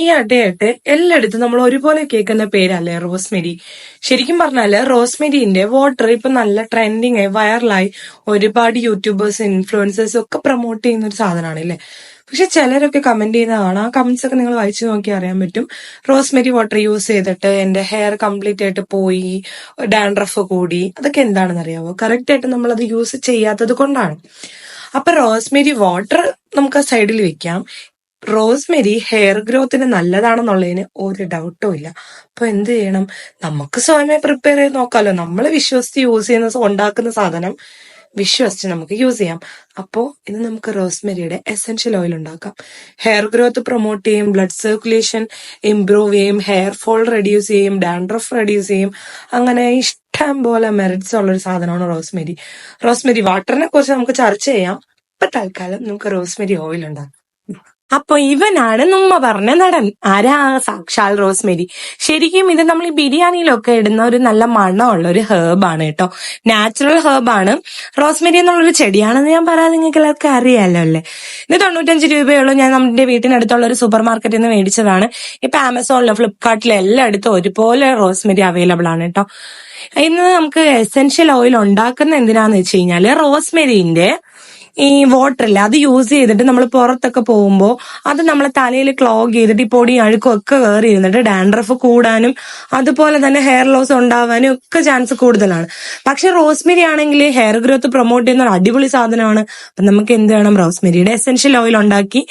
ഈ അടയായിട്ട് എല്ലായിടത്തും നമ്മൾ ഒരുപോലെ കേൾക്കുന്ന പേരല്ലേ റോസ്മെരി. ശരിക്കും പറഞ്ഞാല് റോസ്മെരിന്റെ വാട്ടർ ഇപ്പൊ നല്ല ട്രെൻഡിങ് ആയി വൈറലായി ഒരുപാട് യൂട്യൂബേഴ്സ് ഇൻഫ്ലുവൻസേഴ്സ് ഒക്കെ പ്രൊമോട്ട് ചെയ്യുന്ന ഒരു സാധനമാണ് അല്ലേ. പക്ഷെ ചിലരൊക്കെ കമന്റ് ചെയ്യുന്നതാണ്, ആ കമന്റ്സ് ഒക്കെ നിങ്ങൾ വായിച്ചു നോക്കി അറിയാൻ പറ്റും. റോസ്മെരി വാട്ടർ യൂസ് ചെയ്തിട്ട് എന്റെ ഹെയർ കംപ്ലീറ്റ് ആയിട്ട് പോയി, ഡാൻഡ്രഫ് കൂടി. അതൊക്കെ എന്താണെന്ന് അറിയാവോ? കറക്റ്റ് ആയിട്ട് നമ്മൾ അത് യൂസ് ചെയ്യാത്തത് കൊണ്ടാണ്. അപ്പൊ റോസ്മെരി വാട്ടർ നമുക്ക് ആ സൈഡിൽ വെക്കാം. റോസ്മെരി ഹെയർ ഗ്രോത്തിന് നല്ലതാണെന്നുള്ളതിന് ഒരു ഡൗട്ടും ഇല്ല. അപ്പൊ എന്ത് ചെയ്യണം? നമുക്ക് സ്വയമേ പ്രിപ്പയർ ചെയ്ത് നോക്കാമല്ലോ. നമ്മൾ വിശ്വസിച്ച് യൂസ് ചെയ്യുന്ന ഉണ്ടാക്കുന്ന സാധനം വിശ്വസിച്ച് നമുക്ക് യൂസ് ചെയ്യാം. അപ്പോ ഇത് നമുക്ക് റോസ്മെരിയുടെ എസെൻഷ്യൽ ഓയിൽ ഉണ്ടാക്കാം. ഹെയർ ഗ്രോത്ത് പ്രൊമോട്ട് ചെയ്യും, ബ്ലഡ് സർക്കുലേഷൻ ഇംപ്രൂവ് ചെയ്യും, ഹെയർ ഫോൾ റെഡ്യൂസ് ചെയ്യും, ഡാൻഡ്രഫ് റെഡ്യൂസ് ചെയ്യും. അങ്ങനെ ഇഷ്ടം പോലെ മെറിറ്റ്സ് ഉള്ള ഒരു സാധനമാണ് റോസ്മെരി. റോസ്മെരി വാട്ടറിനെ കുറിച്ച് നമുക്ക് ചർച്ച ചെയ്യാം. ഇപ്പൊ തൽക്കാലം നമുക്ക് റോസ്മെരി ഓയിൽ ഉണ്ടാക്കാം. അപ്പൊ ഇവനാണ് നമ്മ പറഞ്ഞ നടൻ. ആരാ? സാക്ഷാൽ റോസ്മെരി. ശരിക്കും ഇത് നമ്മൾ ഈ ബിരിയാണിയിലൊക്കെ ഇടുന്ന ഒരു നല്ല മണമുള്ള ഒരു ഹേർബാണ് കേട്ടോ. നാച്ചുറൽ ഹേർബാണ്. റോസ്മെരി എന്നുള്ളൊരു ചെടിയാണെന്ന് ഞാൻ പറയാൻ നിങ്ങൾക്ക് എല്ലാവർക്കും അറിയാലോ അല്ലേ. ഇത് 95 രൂപയുള്ളൂ. ഞാൻ നമ്മുടെ വീട്ടിനടുത്തുള്ള ഒരു സൂപ്പർ മാർക്കറ്റിൽ നിന്ന് മേടിച്ചതാണ്. ഇപ്പൊ ആമസോണിലും ഫ്ലിപ്കാർട്ടിലും എല്ലായിടത്തും ഒരുപോലെ റോസ്മെരി അവൈലബിൾ ആണ് കേട്ടോ. ഇന്ന് നമുക്ക് എസെൻഷ്യൽ ഓയിൽ ഉണ്ടാക്കുന്ന എന്തിനാന്ന് വെച്ച് കഴിഞ്ഞാല് റോസ്മെരിന്റെ ഈ വാട്ടറില്ല അത് യൂസ് ചെയ്തിട്ട് നമ്മൾ പുറത്തൊക്കെ പോകുമ്പോൾ അത് നമ്മളെ തലയിൽ ക്ലോഗ് ചെയ്തിട്ട് ഈ പൊടി അഴുക്കും ഒക്കെ കയറി ഇരുന്നിട്ട് ഡാൻഡ്രഫ് കൂടാനും അതുപോലെ തന്നെ ഹെയർ ലോസ് ഉണ്ടാവാനും ഒക്കെ ചാൻസ് കൂടുതലാണ്. പക്ഷെ റോസ്മെരി ആണെങ്കിൽ ഹെയർ ഗ്രോത്ത് പ്രൊമോട്ട് ചെയ്യുന്ന ഒരു അടിപൊളി സാധനമാണ്. അപ്പൊ നമുക്ക് എന്ത് വേണം? റോസ്മെരിയുടെ എസെൻഷ്യൽ ഓയിൽ ഉണ്ടാക്കി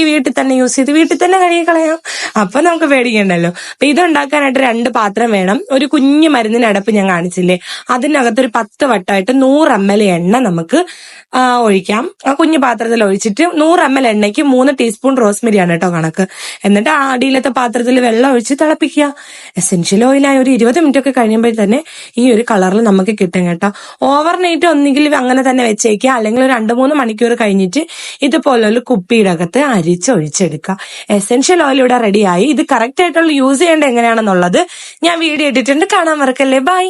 വീട്ടിൽ തന്നെ യൂസ് ചെയ്ത് വീട്ടിൽ തന്നെ കഴുകി കളയാം. അപ്പൊ നമുക്ക് പേടിക്കണ്ടല്ലോ. അപ്പൊ ഇത് ഉണ്ടാക്കാനായിട്ട് 2 പാത്രം വേണം. ഒരു കുഞ്ഞു മരുന്നിന് അടപ്പ് ഞാൻ കാണിച്ചില്ലേ, അതിനകത്ത് ഒരു 10 വട്ടമായിട്ട് 100 ml എണ്ണ നമുക്ക് ഒഴിക്കാം. ആ കുഞ്ഞു പാത്രത്തിൽ ഒഴിച്ചിട്ട് 100 ml എണ്ണയ്ക്ക് 3 ടീസ്പൂൺ റോസ്മെരി ആണ് കേട്ടോ കണക്ക്. എന്നിട്ട് ആ അടിയിലത്തെ പാത്രത്തിൽ വെള്ളം ഒഴിച്ച് തിളപ്പിക്കുക. എസെൻഷ്യൽ ഓയിലായ ഒരു 20 മിനിറ്റ് ഒക്കെ കഴിയുമ്പോൾ തന്നെ ഈ ഒരു കളറിൽ നമുക്ക് കിട്ടും കേട്ടോ. ഓവർനൈറ്റ് ഒന്നുകിൽ അങ്ങനെ തന്നെ വെച്ചേക്കുക, അല്ലെങ്കിൽ ഒരു 2-3 മണിക്കൂർ കഴിഞ്ഞിട്ട് ഇതുപോലെ ഒരു കുപ്പിയുടെ അകത്ത് അരിച്ചൊഴിച്ചെടുക്കുക. എസെൻഷ്യൽ ഓയിൽ ഇവിടെ റെഡിയായി. ഇത് കറക്റ്റ് ആയിട്ടുള്ള യൂസ് ചെയ്യേണ്ടത് എങ്ങനെയാണെന്നുള്ളത് ഞാൻ വീഡിയോ ഇട്ടിട്ടുണ്ട്, കാണാൻ മറക്കല്ലേ. ബൈ.